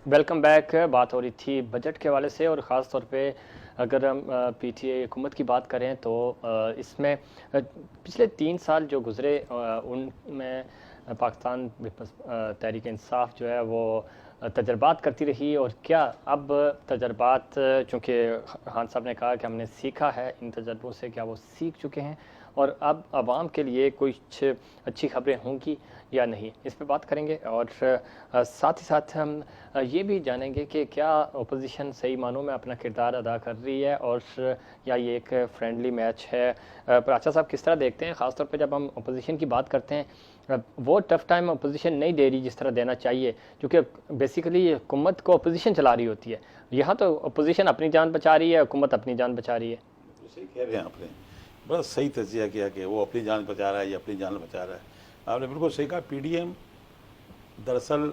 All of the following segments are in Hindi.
Welcome back. बात हो रही थी बजट के हवाले से और ख़ास तौर पे अगर हम पीटीआई हुकूमत की बात करें तो इसमें पिछले 3 साल जो गुज़रे उनमें पाकिस्तान तहरीक इंसाफ जो है वो तजर्बात करती रही। और क्या अब तजर्बात, चूँकि खान साहब ने कहा कि हमने सीखा है इन तजर्बों से, क्या वो सीख चुके हैं और अब आवाम के लिए कुछ अच्छी खबरें होंगी या नहीं, इस पे बात करेंगे। और साथ ही साथ हम ये भी जानेंगे कि क्या ओपोजिशन सही मानों में अपना किरदार अदा कर रही है और या ये एक फ्रेंडली मैच है। प्राचा साहब किस तरह देखते हैं, ख़ासतौर पे जब हम ओपोजिशन की बात करते हैं, वो टफ़ टाइम ओपोजिशन नहीं दे रही जिस तरह देना चाहिए, क्योंकि बेसिकली हुकूमत को ओपोजिशन चला रही होती है। यहाँ तो ओपोजिशन अपनी जान बचा रही है, हुकूमत अपनी जान बचा रही है। तो सही कह रहे हैं आपने, बस सही तजिया किया कि वो अपनी जान बचा रहा है या अपनी जान बचा रहा है। आपने बिल्कुल सही कहा। पीडीएम दरअसल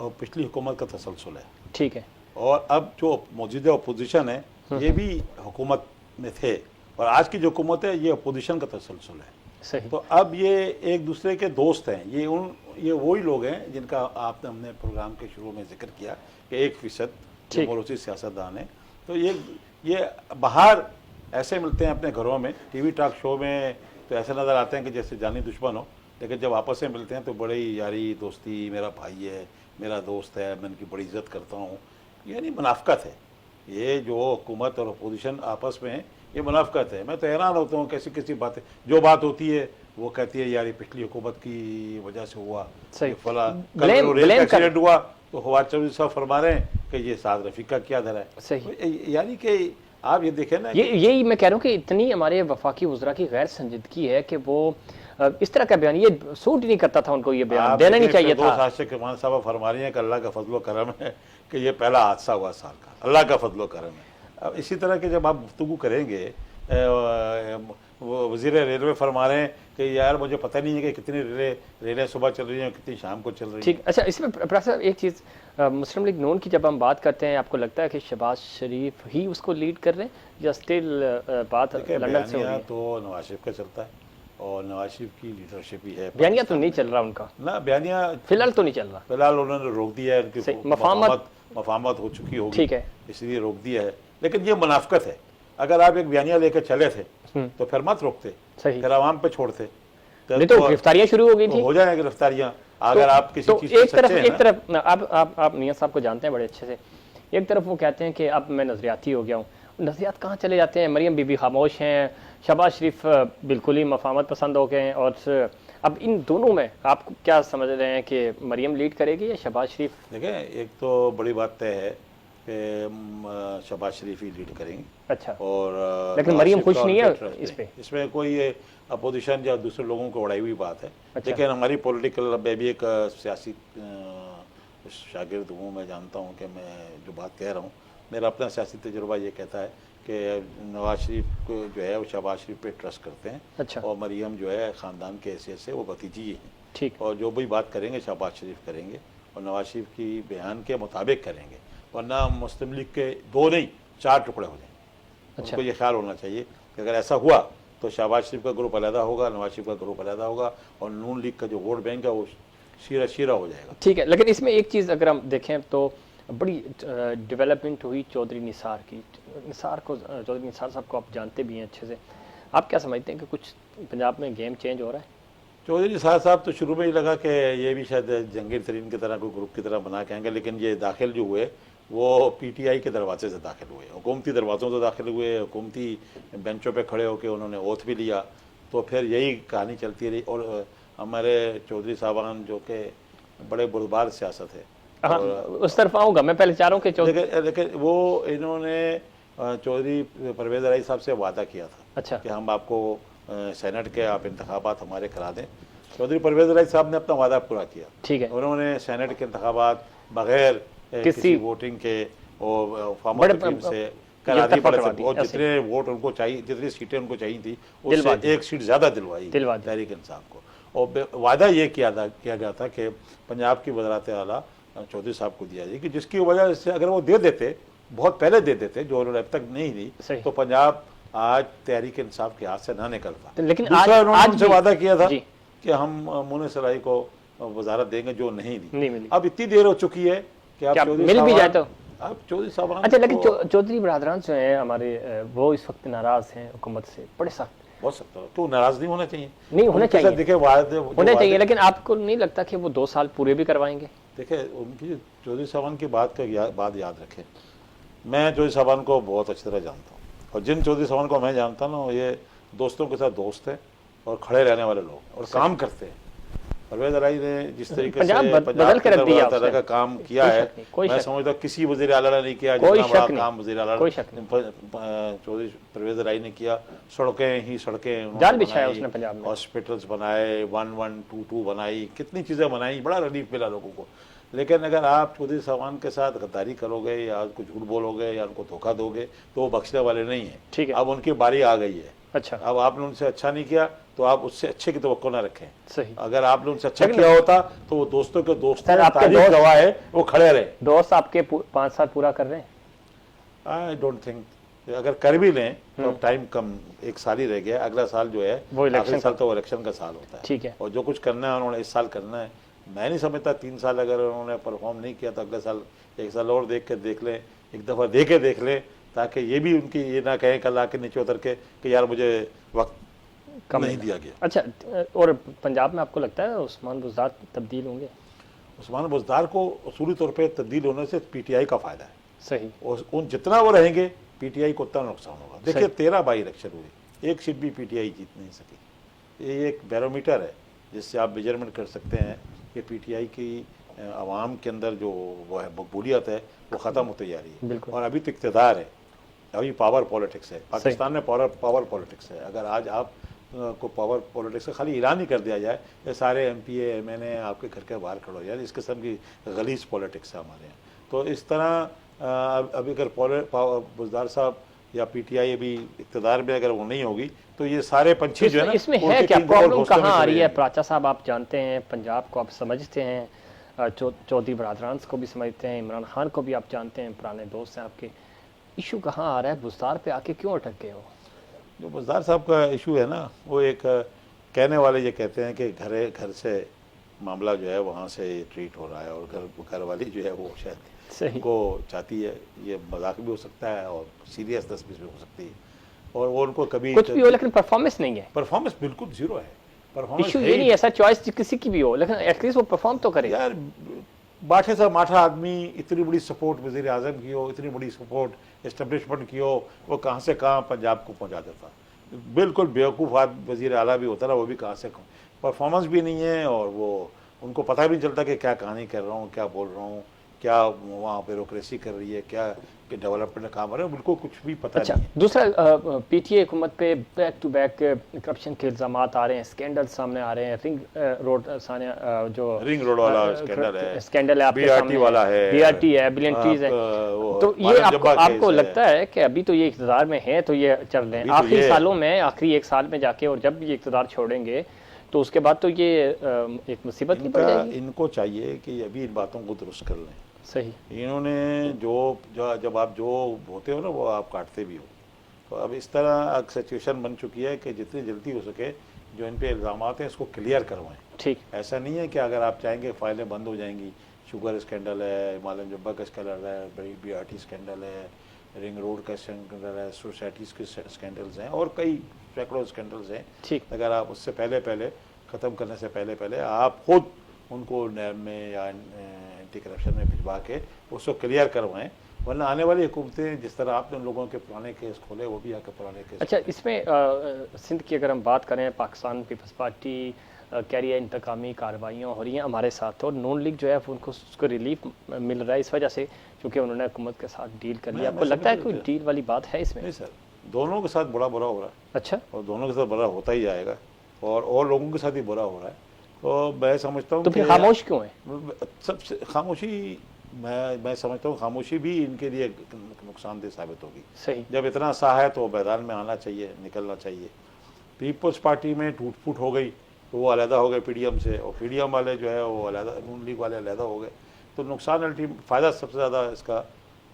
और पिछली हुकूमत का तसलसल है, ठीक है, और अब जो मौजूदा अपोजिशन है ये भी हुकूमत में थे, और आज की जो हुकूमत है ये अपोजिशन का तसलसल है। सही। तो अब ये एक दूसरे के दोस्त हैं। ये वही लोग हैं जिनका हमने प्रोग्राम के शुरू में जिक्र किया कि 1% जो मोरूसी सियासतदान है। तो ये बाहर ऐसे मिलते हैं अपने घरों में, टीवी टॉक शो में तो ऐसे नज़र आते हैं कि जैसे जानी दुश्मन हो, लेकिन जब आपस में मिलते हैं तो बड़ी यारी दोस्ती, मेरा भाई है, मेरा दोस्त है, मैं इनकी बड़ी इज्जत करता हूँ। यानी मुनाफकत है ये जो हुकूमत और अपोजिशन आपस में है, ये मुनाफकत है। मैं तो हैरान होता हूँ कैसी कैसी बातें, जो बात होती है वो कहती है यार ये पिछली हुकूमत की वजह से हुआ, फला एक्सीडेंट हुआ तो फवाद चौधरी साहब फरमा रहे हैं कि ये साद रफीक का क्या धरा है। सही। यानी कि आप ये देखें ना, यही मैं कह रहा हूँ कि इतनी हमारे वफाकी वज़रा की गैर संजीदगी है कि वो इस तरह का बयान, ये सूट ही नहीं करता था उनको, ये बयान देना नहीं चाहिए था। आशिक रहमान साहब फरमा रही हैं कि अल्लाह का फजलो करम है कि ये पहला हादसा हुआ साल का, अल्लाह का फजलो करम है। अब इसी तरह के जब आप गुफ्तगू करेंगे, वो वज़ीर रेलवे फरमा रहे हैं कि यार मुझे पता नहीं है कि कितनी रेलें सुबह चल रही हैं, कितनी शाम को चल रही हैं। ठीक, अच्छा, इसमें प्रोफेसर एक चीज़, मुस्लिम लीग नून की जब हम बात करते हैं, आपको लगता है कि शहबाज शरीफ ही उसको लीड कर रहे हैं या स्टिल बात लंदन से हो रही है? तो नवाज शरीफ का चलता है और नवाज शरीफ की लीडरशिप ही है। बयानिया तो नहीं चल रहा उनका ना, बयानिया फिलहाल तो नहीं चल रहा, फिलहाल उन्होंने रोक दिया है, उनकी मफामत हो चुकी होगी, ठीक है, इसलिए रोक दिया है। लेकिन ये मुनाफकत है। अगर आप एक बयानिया लेकर चले थे तो फिर मत रोकते, फिर आवाम पे छोड़ते, नहीं तो गिरफ्तारियां शुरू हो गई थी, हो जाए गिरफ्तारियां। अगर आप किसी चीज एक तरफ आप मियां साहब को जानते हैं बड़े अच्छे से, एक तरफ वो कहते हैं कि अब मैं नजरियाती हो गया हूँ। नजरियात कहाँ चले जाते हैं? मरियम बीबी खामोश हैं, शहबाज शरीफ बिल्कुल ही मफामत पसंद हो गए हैं। और अब इन दोनों में आप क्या समझ रहे हैं कि मरियम लीड करेगी या शहबाज शरीफ? देखें, एक तो बड़ी बात तय है कि शहबाज शरीफ ही लीड करेंगे। अच्छा, और लेकिन मरियम खुश नहीं है इस पे? इसमें कोई अपोजिशन या दूसरे लोगों को उड़ाई हुई बात है। अच्छा। लेकिन हमारी पॉलिटिकल, मैं भी एक सियासी शागिर्द हूँ, मैं जानता हूँ कि मैं जो बात कह रहा हूँ, मेरा अपना सियासी तजुर्बा ये कहता है कि नवाज शरीफ को जो है वो शहबाज शरीफ पे ट्रस्ट करते हैं। अच्छा। और मरियम जो है ख़ानदान के हैसियत से वो भतीजी हैं। ठीक। और जो भी बात करेंगे शहबाज शरीफ करेंगे और नवाज शरीफ की बयान के मुताबिक करेंगे, वरना मुस्लिम लीग के 2 नहीं 4 टुकड़े हो जाएंगे। अच्छा। उनको ये ख्याल होना चाहिए कि अगर ऐसा हुआ तो शहबाज शरीफ का ग्रुप अलहदा होगा, नवाज शरीफ का ग्रुप अलहदा होगा, और नून लीग का जो वोट बैंक है वो शीरा हो जाएगा। ठीक है, लेकिन इसमें एक चीज़ अगर हम देखें तो बड़ी डेवलपमेंट हुई चौधरी निसार की। चौधरी निसार साहब को आप जानते भी हैं अच्छे से, आप क्या समझते हैं कि कुछ पंजाब में गेम चेंज हो रहा है? चौधरी निसार साहब तो शुरू में ही लगा कि ये भी शायद जंगीर तरीन की तरह कोई ग्रुप की तरह बना के आएंगे, लेकिन ये दाखिल जो हुए वो पीटीआई के दरवाजे से दाखिल हुए, हुकूमती दरवाज़ों से दाखिल हुए, हुकूमती बेंचों पे खड़े होकर उन्होंने ओथ भी लिया। तो फिर यही कहानी चलती रही। और हमारे चौधरी साहबान जो कि बड़े बुरबार सियासत है, उस तरफ आऊँगा मैं, पहले चाह रहा हूँ कि लेकिन वो इन्होंने चौधरी परवेज़ राई साहब से वादा किया था। अच्छा। कि हम आपको सेनेट के आप इंतखाबात हमारे करा दें। चौधरी परवेज़ राई साहब ने अपना वादा पूरा किया। ठीक है। उन्होंने सेनेट के इंतखाबात बगैर किसी वोटिंग के और फार्मर टीम से करा दी, और जितने वोट उनको चाहिए, जितनी सीटें उनको चाहिए थी उससे 1 सीट ज़्यादा दिलवाई तहरीक इंसाफ को। और वादा ये किया गया था कि पंजाब की वज़रात आला चौधरी साहब को दिया जाए, कि जिसकी वजह से अगर वो दे देते, बहुत पहले दे देते, जो उन्होंने अब तक नहीं दी, तो पंजाब आज तहरीक इंसाफ के हाथ से ना निकलता। लेकिन दूसरा उन्होंने उनसे वादा किया था कि हम मुने सराई को वजारत देंगे, जो नहीं दी। अब इतनी देर हो चुकी है कि आप क्या चौधरी मिल भी जाए साहबान, तो? आप चौधरी साहबान अच्छा, लेकिन को चौधरी बरदरान जो हैं हमारे, वो इस वक्त नाराज हैं हुकूमत से, बड़े सख्त। बहुत सकता है, तो नाराज नहीं होना चाहिए। नहीं होना उनके साथ चाहिए, देखिए वादे, जो होना चाहिए, वादे, लेकिन आपको नहीं लगता कि वो 2 साल पूरे भी करवाएंगे? देखिए उनकी चौधरी साहबान की बात का बात याद रखें, मैं चौधरी साहबान को बहुत अच्छी तरह जानता हूँ, और जिन चौधरी साहबान को मैं जानता ना, ये दोस्तों के साथ दोस्त हैं और खड़े रहने वाले लोग और काम करते हैं। परवेज राई ने जिस तरीके से पंजाब बदल पंजाब के के रख अंदर दिया बड़ा तरह उसने। का काम किया कोई है, शक नहीं, कोई मैं शक समझता हूँ किसी वजीर आला ने नहीं किया कोई जितना बड़ा शक नहीं, काम वजीर आला कोई शक नहीं। चौधरी परवेज राई ने किया। सड़कें ही सड़कें उन्होंने जाल बिछाया बनाई, उसने पंजाब में। हॉस्पिटल्स बनाए, 1122 बनाई, कितनी चीज़ें बनाई, बड़ा रिलीफ मिला लोगों को। लेकिन अगर आप चौधरी साहबान के साथ गद्दारी करोगे या उनको झूठ बोलोगे या उनको धोखा दोगे तो वो बख्शने वाले नहीं है। ठीक है। अब उनकी बारी आ गई है। अच्छा, अब आपने उनसे अच्छा नहीं किया तो आप उससे अच्छे की तवक्को ना रखें। सही। अगर आपने उनसे अच्छा लेकिन- किया होता तो वो दोस्तों के दोस्त सर, हैं, आपके तारीफ दोस्त- गवाह है, वो खड़े रहे। दोस्त आपके 5 साल पूरा कर रहे हैं? आई डोंट थिंक, अगर कर भी लें तो अब टाइम कम, 1 साल ही रह गया। अगला साल जो है वो इलेक्शन आखिरी साल तो इलेक्शन का साल होता है। ठीक है। और जो कुछ करना है उन्होंने इस साल करना है। मैं नहीं समझता 3 साल अगर उन्होंने परफॉर्म नहीं किया तो अगले साल 1 साल और देख के देख लें, एक दफ़ा दे के देख लें, ताकि ये भी उनकी ये ना कहें कल आके नीचे उतर के कि यार मुझे वक्त कम नहीं दिया गया। अच्छा, और पंजाब में आपको लगता है उस्मान बुज़दार तब्दील होंगे? उस्मान बुज़दार को उसूली तौर पे तब्दील होने से पीटीआई का फ़ायदा है। सही। और उन जितना वो रहेंगे पीटीआई को उतना नुकसान होगा। देखिए 13 बाई इलेक्शन हुए, एक सीट भी पीटीआई जीत नहीं सकी। ये एक बैरोमीटर है जिससे आप मेजरमेंट कर सकते हैं कि पीटीआई की आवाम के अंदर जो वो है मकबूलियत है वो ख़त्म होती जा रही है। बिल्कुल। और अभी तो इक़्तिदार है, अभी पावर पॉलिटिक्स है। पाकिस्तान में पावर पॉलिटिक्स है। अगर आज आप को पावर पॉलिटिक्स का खाली ऐलान ही कर दिया जाए, ये सारे एमपीए एमएनए आपके घर के बाहर खड़े हो जाए, इस किस्म की गलीज पॉलिटिक्स है हमारे यहाँ। तो इस तरह अभी अगर बुज़दार साहब या पीटीआई अभी इक़्तिदार में अगर वो नहीं होगी तो ये सारे पंछी जो है ना, इसमें है उनके क्या तीन करोड़ प्रॉब्लम, घोंसलों में कहाँ आ चले रही है? जाएंगे। प्राचा साहब, आप जानते हैं पंजाब को, आप समझते हैं, चौधरी बरदरान को भी समझते हैं, इमरान खान को भी आप जानते हैं, पुराने दोस्त हैं आपके। इशू कहाँ आ रहा है? बुज़दार पे आके क्यों अटक गए हो? जो बुज़दार साहब का इशू है ना, वो एक कहने वाले ये कहते हैं कि घर से मामला जो है वहाँ से ट्रीट हो रहा है, और घर वाली जो है वो शायद सही। को चाहती है। ये मजाक भी हो सकता है और सीरियसनेस भी हो सकती है, और वो उनको कभी कुछ भी हो, लेकिन परफॉर्मेंस नहीं है। परफॉर्मेंस बिल्कुल जीरो है। परफॉर्मेंस इशू ये नहीं, ऐसा चॉइस किसी की भी हो, लेकिन एटलीस्ट वो परफॉर्म तो करे। यार, बाठे सा माठा आदमी, इतनी बड़ी सपोर्ट वज़ीर आज़म की हो, इतनी बड़ी सपोर्ट इस्टेब्लिशमेंट की हो, वो कहाँ से कहाँ पंजाब को पहुँचा देता। बिल्कुल बेवकूफ़ वज़ीर आला भी होता ना, वो भी कहाँ से परफॉर्मेंस भी नहीं है, और वो उनको पता भी नहीं चलता कि क्या कहानी कर रहा हूँ, क्या बोल रहा हूँ, क्या वहाँ ब्यूरोक्रेसी कर रही है, क्या कि डेवलपमेंट काम हो रहा है, बिल्कुल कुछ भी पता अच्छा, नहीं है। दूसरा, पीटीए हुकूमत पे बैक टू बैक करप्शन के इल्ज़ाम आ रहे हैं, स्कैंडल सामने आ रहे हैं। रिंग रोड जो रिंग रोड वाला स्कैंडल है आपके BRT सामने, वाला है, बीआरटी है, बिलियंट्रीज है। तो ये आपको लगता है कि अभी तो ये इक़्तिदार में है तो ये चल रहे हैं, आखिरी सालों में, आखिरी 1 साल में जाके, और जब ये इक़्तिदार छोड़ेंगे तो उसके बाद तो ये एक मुसीबत नहीं पड़ जाएगी? इनको चाहिए कि अभी इन बातों को दुरुस्त कर लें। सही। इन्होंने जब आप जो होते हो ना वो आप काटते भी हो। तो अब इस तरह एक सिचुएशन बन चुकी है कि जितनी जल्दी हो सके जो इन पे इल्ज़ाम हैं इसको क्लियर करवाएं। ठीक। ऐसा नहीं है कि अगर आप चाहेंगे फाइलें बंद हो जाएंगी। शुगर स्कैंडल है, हिमालयन जुब्बा का स्कैंडल है, BRT स्कैंडल है, रिंग रोड का स्कैंडल है, सोसाइटीज़ के स्कैंडल्स हैं, और कई सैकड़ों स्कैंडल्स हैं। ठीक। अगर आप उससे पहले ख़त्म करने से पहले आप खुद उनको नैब में या एंटी करप्शन में भिजवा के उसको क्लियर करवाएं, वरना आने वाली हुकूमतें जिस तरह आपने उन लोगों के पुराने केस खोले वो भी आके पुराने केस। अच्छा, इसमें सिंध की अगर हम बात करें, पाकिस्तान पीपल्स पार्टी कह रही है इंतकामी कार्रवाइयाँ हो रही हैं हमारे साथ, और नून लीग जो है उनको उसको रिलीफ मिल रहा है इस वजह से क्योंकि उन्होंने हुकूमत के साथ डील कर लिया। आपको लगता है कोई डील वाली बात है इसमें? नहीं सर, दोनों के साथ बुरा हो रहा है। अच्छा। और दोनों के साथ बुरा होता ही जाएगा, और लोगों के साथ ही बुरा हो रहा है। तो मैं समझता हूँ तो फिर खामोश क्यों है? सबसे खामोशी, मैं समझता हूँ खामोशी भी इनके लिए नुकसानदेह साबित होगी। सही। जब इतना सा है तो मैदान में आना चाहिए, निकलना चाहिए। पीपल्स पार्टी में टूट फूट हो गई तो वो अलहदा हो गए पीडीएम से, और पीडीएम वाले जो है वो अलहदा, नून लीग वाले अलहदा हो गए। तो नुकसान फ़ायदा सबसे ज़्यादा इसका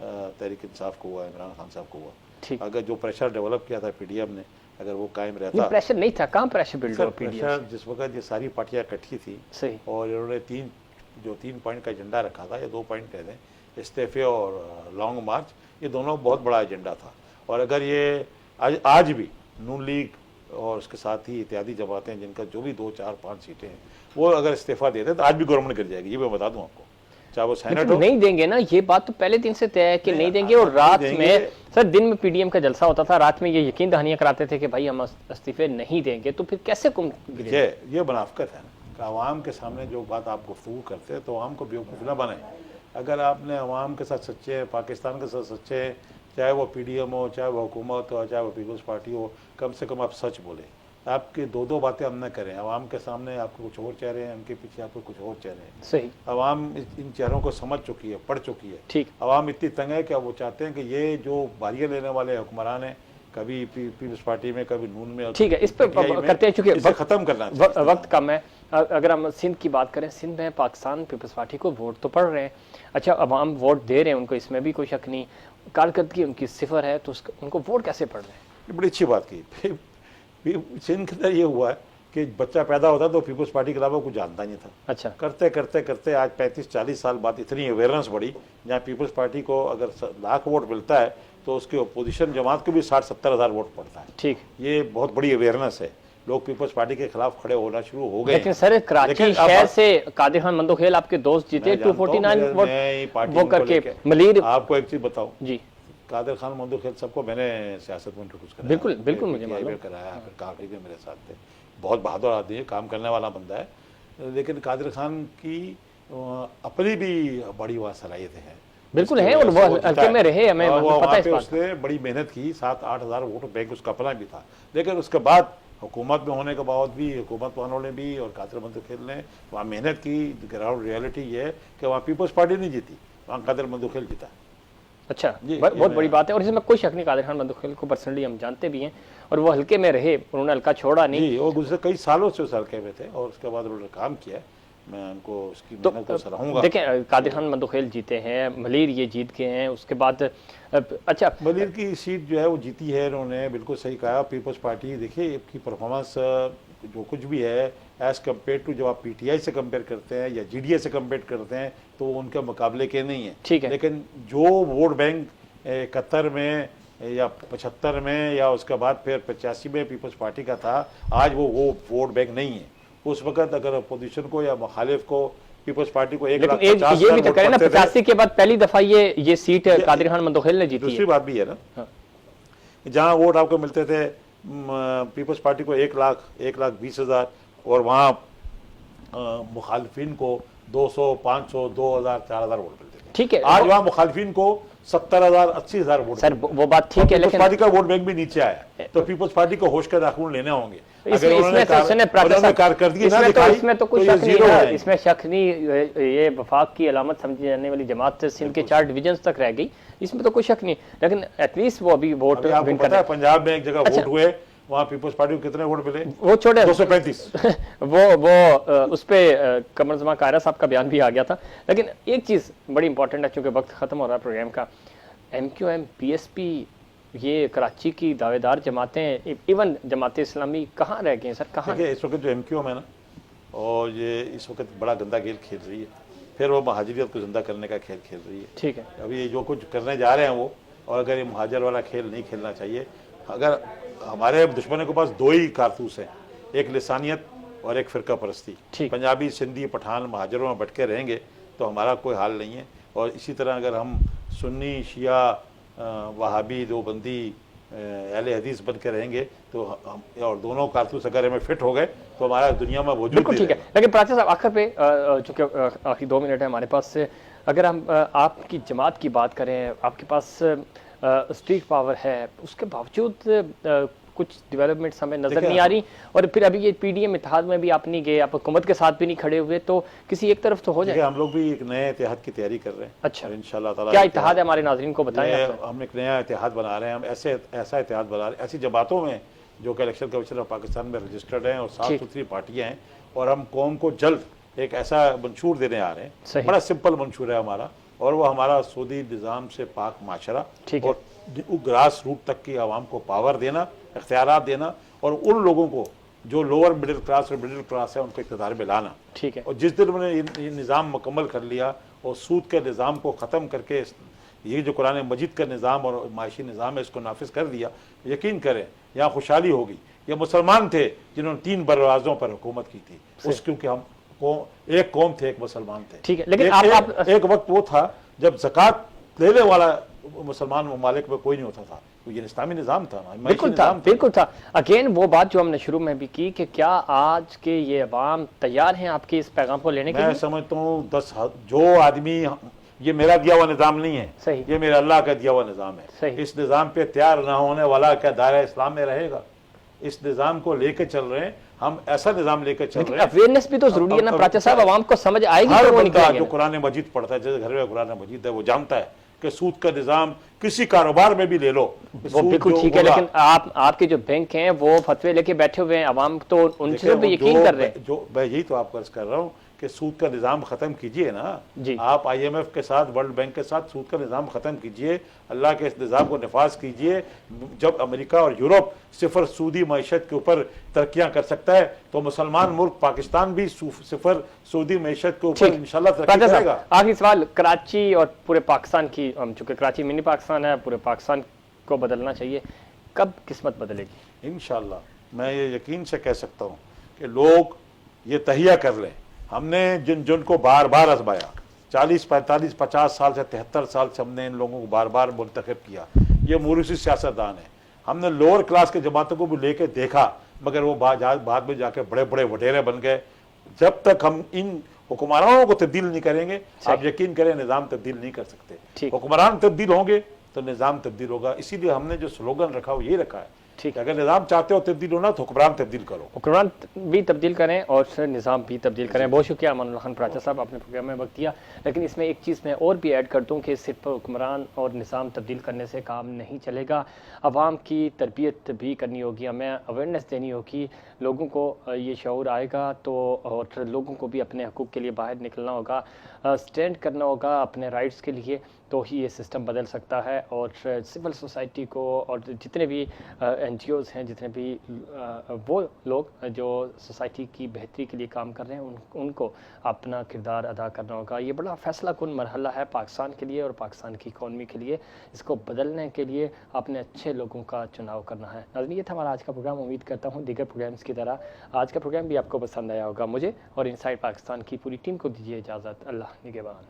तहरीक इंसाफ को हुआ, इमरान खान साहब को हुआ। ठीक। अगर जो प्रेशर डेवलप किया था पीडीएम ने, अगर वो कायम रहता। प्रेशर नहीं था, कहाँ प्रेशर बिल्ड हुआ पीडीएम? जिस वक्त ये सारी पार्टियां इकट्ठी थी, सही, और इन्होंने जो 3 पॉइंट का एजेंडा रखा था, या 2 पॉइंट कह दें, इस्तीफे और लॉन्ग मार्च, ये दोनों बहुत बड़ा एजेंडा था। और अगर ये आज भी नून लीग और उसके साथ ही इत्यादि जमातें जिनका जो भी 2, 4, 5 सीटें हैं, वो अगर इस्तीफा देते तो आज भी गवर्नमेंट गिर जाएगी, ये मैं बता दूं आपको, चाहे वो सेनेट हो। नहीं देंगे ना, ये बात तो पहले दिन से तय है कि नहीं देंगे। और रात में सर, दिन में पीडीएम का जलसा होता था, रात में ये यकीन दहानियां कराते थे कि भाई हम इस्तीफे नहीं देंगे, तो फिर कैसे ये मुनाफिकत है ना कि आवाम के सामने जो बात आप गुफ्तगू करते हैं तो आवाम को बेवकूफ़ ना बनाए। अगर आपने आवाम के साथ सच्चे हैं, पाकिस्तान के साथ सच्चे हैं, चाहे वो पीडीएम हो, चाहे वो हुकूमत हो, चाहे वो पीपल्स पार्टी हो, कम से कम आप सच बोले। आपकी 2 बातें हम न करें। आवाम के सामने आपको कुछ और चेहरे हैं, उनके पीछे आपको कुछ और चेहरे हैं। सही। आवाम इन चेहरों को समझ चुकी है, पढ़ चुकी है। ठीक। आवाम इतनी तंग है कि अब वो चाहते हैं कि ये जो बारियां लेने वाले हुक्मरान हैं, कभी पीपल्स पार्टी में, कभी नून में, ठीक है, इस पे करते हैं, चूंकि खत्म करना वक्त कम है। अगर हम सिंध की बात करें, सिंध में पाकिस्तान पीपल्स पार्टी को वोट तो पड़ रहे हैं, अच्छा अवाम वोट दे रहे हैं उनको, इसमें भी कोई शक नहीं, कारकर्दगी उनकी सिफर है, तो उनको वोट कैसे पड़ रहे हैं? ये बड़ी अच्छी बात की। सिंध के अंदर ये हुआ है कि बच्चा पैदा होता तो पीपल्स पार्टी के अलावा कुछ जानता नहीं था। अच्छा। करते करते करते आज 35-40 साल बाद इतनी अवेयरनेस बढ़ी, जहाँ पीपल्स पार्टी को अगर लाख वोट मिलता है तो उसकी अपोजिशन जमात को भी 60-70 हज़ार वोट पड़ता है। ठीक। ये बहुत बड़ी अवेयरनेस है, लोग पीपल्स पार्टी के खिलाफ खड़े होना शुरू हो गए। लेकिन सर, कराची शहर से कादिर खान मंदोखेल आपके दोस्त जीते 249 वोट वो करके। मलीर, आपको एक चीज बताऊं जी, कादिर खान मंदोखेल सबको मैंने सियासत में इंट्रोड्यूस कराया। बिल्कुल बिल्कुल, मुझे मालूम कराया, फिर काफी के मेरे साथ थे। बहुत बहादुर आदमी है, काम करने वाला बंदा है, लेकिन कादिर खान की अपनी भी बड़ी वहाँ सलाहियतें हैं। बिल्कुल है, और वो हल्के में रहे, हमें पता है इस बात। उसने बड़ी मेहनत की, 7-8 हज़ार वोट बैंक उसका अपना भी था, लेकिन उसके बाद हुकूमत में होने के बाद भी हुकूमत वालों ने भी और कादिर मंदोखेल ने वहाँ मेहनत की। ग्राउंड रियलिटी ये है कि वहाँ पीपल्स पार्टी नहीं जीती, वहाँ कादिर मंदोखेल जीता। अच्छा, बहुत बड़ी बात है, और इसमें कोई शक नहीं, कादिर खान मंदोखेल को पर्सनली हम जानते भी हैं, और वो हल्के में रहे, उन्होंने हल्का छोड़ा नहीं। जी, वो गुज़रे कई सालों से उस हल्के में थे और उसके बाद उन्होंने काम किया है, मैं उनको उसकी मेहनत को सराहूंगा। देखें, कादिर खान मंदोखेल जीते हैं, मलीर ये जीत गए हैं, उसके बाद अच्छा मलीर की सीट जो है वो जीती है, उन्होंने बिल्कुल सही कहा। पीपल्स पार्टी देखिए की परफॉर्मेंस जो कुछ भी है एज़ कम्पेयर टू जब आप पीटीआई से कंपेयर करते हैं या जीडीए से कंपेयर करते हैं तो उनके मुकाबले के नहीं है। ठीक है, लेकिन जो वोट बैंक 71 में या 75 में या उसके बाद फिर 85 में पीपल्स पार्टी का था, आज वो वोट बैंक नहीं है। उस वक्त अगर अपोजिशन को या मुखालिफ को पीपल्स पार्टी को 1,50,000 ये भी तो करें ना, 85 के बाद पहली दफा ये सीट कादिर खान मंदोखेल ने जीती है। दूसरी बात भी है ना, हाँ। जहाँ वोट आपको मिलते थे पीपल्स पार्टी को 1,20,000 और वहाँ मुखालिफिन को 200, 500, 2,000, 4,000 वोट मिलते थे। ठीक है, आज वहाँ मुखालिफिन को 70,000, 80,000 वोट। सर वो बात ठीक है, लेकिन पार्टी का वोट बैंक भी नीचे आया, तो पीपल्स पार्टी को होश के नाखून लेने होंगे। इसमें तो कोई शक नहीं है, इसमें शक नहीं, ये वफाक की अलामत समझी जाने वाली जमात सिंध के 4 डिवीजन तक रह गई, इसमें तो कोई शक नहीं, लेकिन एटलीस्ट वो अभी वोट विन कर रहा है। पंजाब में एक जगह वोट हुए, वहाँ पीपल्स पार्टी को कितने वोट मिले? वो छोटे 235। वो उस पे कमर जमा कायरा साहब का बयान भी आ गया था। लेकिन एक चीज़ बड़ी इंपॉर्टेंट है, चूंकि वक्त खत्म हो रहा है प्रोग्राम का, MQM, PSP, ये कराची की दावेदार जमातें, इवन जमात इस्लामी कहाँ रह गए हैं सर? कहाँ इस वक्त जो MQM है ना, और ये इस वक्त बड़ा गंदा खेल खेल रही है, फिर वो महाजरियत को जिंदा करने का खेल खेल रही है। ठीक है, अभी ये जो कुछ करने जा रहे हैं वो, और अगर ये महाजर वाला खेल नहीं खेलना चाहिए। अगर हमारे दुश्मनों के पास 2 ही कारतूस हैं, एक लिसानियत और एक फ़िरका परस्ती। पंजाबी, सिंधी, पठान महाजरों में भटके रहेंगे तो हमारा कोई हाल नहीं है। और इसी तरह अगर हम सुन्नी, शिया, वहाबी, देवबंदी, अहले हदीस बन के रहेंगे तो हम, और दोनों कारतूस अगर हमें फिट हो गए तो हमारा दुनिया में वजूद बिल्कुल ठीक है। लेकिन प्राची साहब, आखिर पे चूँकि आखिरी 2 मिनट है हमारे पास से, अगर हम आपकी जमात की बात करें, आपके पास स्ट्रीट पावर है, उसके बावजूद कुछ डेवलपमेंट्स हमें नजर नहीं आ रही, और फिर अभी ये पीडीएम इत्तेहाद में भी आप नहीं गए, आप हुकूमत के साथ भी नहीं खड़े हुए, तो किसी एक तरफ तो हो जाए। हम लोग भी एक नए इत्तेहाद की तैयारी कर रहे हैं। अच्छा, इंशाल्लाह ताला। क्या इत्तेहाद है हमारे नाज़रीन को बताएं? हम एक नया इत्तेहाद बना रहे हैं, हम ऐसा इत्तेहाद बना रहे हैं ऐसी जमातों में जो कि इलेक्शन कमीशन ऑफ पाकिस्तान में रजिस्टर्ड हैं और साफ सुथरी पार्टियाँ हैं, और हम कौम को जल्द एक ऐसा मंशूर देने आ रहे हैं। बड़ा सिंपल मंशूर है हमारा, और वो हमारा सूदी निज़ाम से पाक माशरा और ग्रास रूट तक की आवाम को पावर देना, इख्तियारात देना, और उन लोगों को जो लोअर मिडिल क्लास और मिडिल क्लास है उनको इक़्तिदार में लाना। ठीक है। और जिस दिन उन्होंने ये निज़ाम मुकम्मल कर लिया और सूद के निज़ाम को ख़त्म करके ये जो कुरान मजीद का निज़ाम और माशी निज़ाम है इसको नाफिज कर दिया, यकीन करें यहाँ खुशहाली होगी। ये मुसलमान थे जिन्होंने 3 बरवाज़ों पर हुकूमत की थी, उस क्योंकि हम एक कौम थे, एक मुसलमान थे। ठीक है, लेकिन एक वक्त वो था जब ज़कात लेने वाला मुसलमान ममालिक में कोई नहीं होता था, तो ये इस्लामी निज़ाम था, बिल्कुल था। अगेन वो बात जो हमने शुरू में भी की कि क्या आज के ये अवाम तैयार हैं आपके इस पैगाम को लेने के लिए? मैं समझता हूँ जो आदमी, ये मेरा दिया हुआ निज़ाम नहीं है, सही, ये मेरा अल्लाह का दिया हुआ निज़ाम है। सही। इस निज़ाम पे तैयार ना होने वाला क्या दायरा इस्लाम में रहेगा? इस निज़ाम को लेके चल रहे हैं हम, ऐसा निज़ाम लेके चल रहे हैं। अवेयरनेस भी तो जरूरी है ना प्राचा साहब, आवाम को समझ आएगी हर तो वो बंदा जो कुरान मजीद पढ़ता है, जैसे घर में कुरान मजीद है, वो जानता है कि सूद का निज़ाम किसी कारोबार में भी ले लो, वो बिल्कुल ठीक है। लेकिन आपके जो बैंक हैं वो फतवे लेके बैठे हुए हैं, आवाम तो उनसे भी यकीन कर रहे हैं। जो मैं यही तो आपको अर्ज कर रहा हूँ कि सूद का निज़ाम ख़त्म कीजिए ना जी। आप IMF के साथ, वर्ल्ड बैंक के साथ सूद का निज़ाम ख़त्म कीजिए, अल्लाह के इस निज़ाम को नफाज कीजिए। जब अमेरिका और यूरोप सिफर सूदी मैशत के ऊपर तरक्कियाँ कर सकता है तो मुसलमान मुल्क पाकिस्तान भी सिफर सूदी मैशत के ऊपर इंशाल्लाह तरक्की करेगा। आखिरी सवाल, कराची और पूरे पाकिस्तान की, चूँकि कराची मिनी पाकिस्तान है, पूरे पाकिस्तान को बदलना चाहिए, कब किस्मत बदलेगी? इंशाल्लाह मैं ये यकीन से कह सकता हूँ कि लोग ये तहिया कर लें। हमने जिनको बार बार आजमाया, 40, 45, 50 साल से 73 साल से हमने इन लोगों को बार बार मुंतखब किया। ये मोरूसी सियासतदान है। हमने लोअर क्लास के जमातों को भी लेके देखा, मगर वो बाद में जाके बड़े बड़े वडेरे बन गए। जब तक हम इन हुक्मरानों को तब्दील नहीं करेंगे, आप यकीन करें निज़ाम तब्दील नहीं कर सकते। हुक्मरान तब्दील होंगे तो निज़ाम तब्दील होगा। इसीलिए हमने जो स्लोगन रखा वो ये रखा है, ठीक है, अगर निज़ाम चाहते हो तब्दील होना तो हुक्मरान तब्दील करो, हुक्मरान भी तब्दील करें और निज़ाम भी तब्दील करें। बहुत शुक्रिया अमानुल्लाह खान प्राचा साहब, आपने प्रोग्राम में वक्त दिया। लेकिन इसमें एक चीज़ मैं और भी ऐड कर दूँ कि सिर्फ हुक्मरान और निज़ाम तब्दील करने से काम नहीं चलेगा, आवाम की तरबियत भी करनी होगी, हमें अवेयरनेस देनी होगी, लोगों को ये शऊर आएगा तो, और लोगों को भी अपने हकूक़ के लिए बाहर निकलना होगा, स्टैंड करना होगा अपने राइट्स के लिए, तो ही ये सिस्टम बदल सकता है। और सिविल सोसाइटी को और जितने भी NGOs हैं, जितने भी वो लोग जो सोसाइटी की बेहतरी के लिए काम कर रहे हैं, उनको अपना किरदार अदा करना होगा। ये बड़ा फैसला कुन मरहला है पाकिस्तान के लिए और पाकिस्तान की इकॉनमी के लिए। इसको बदलने के लिए अपने अच्छे लोगों का चुनाव करना है। नाज़रीन, ये था हमारा आज का प्रोग्राम। उम्मीद करता हूँ दीगर प्रोग्राम्स की तरह आज का प्रोग्राम भी आपको पसंद आया होगा। मुझे और इनसाइड पाकिस्तान की पूरी टीम को दीजिए इजाज़त। अल्लाह निगहबान।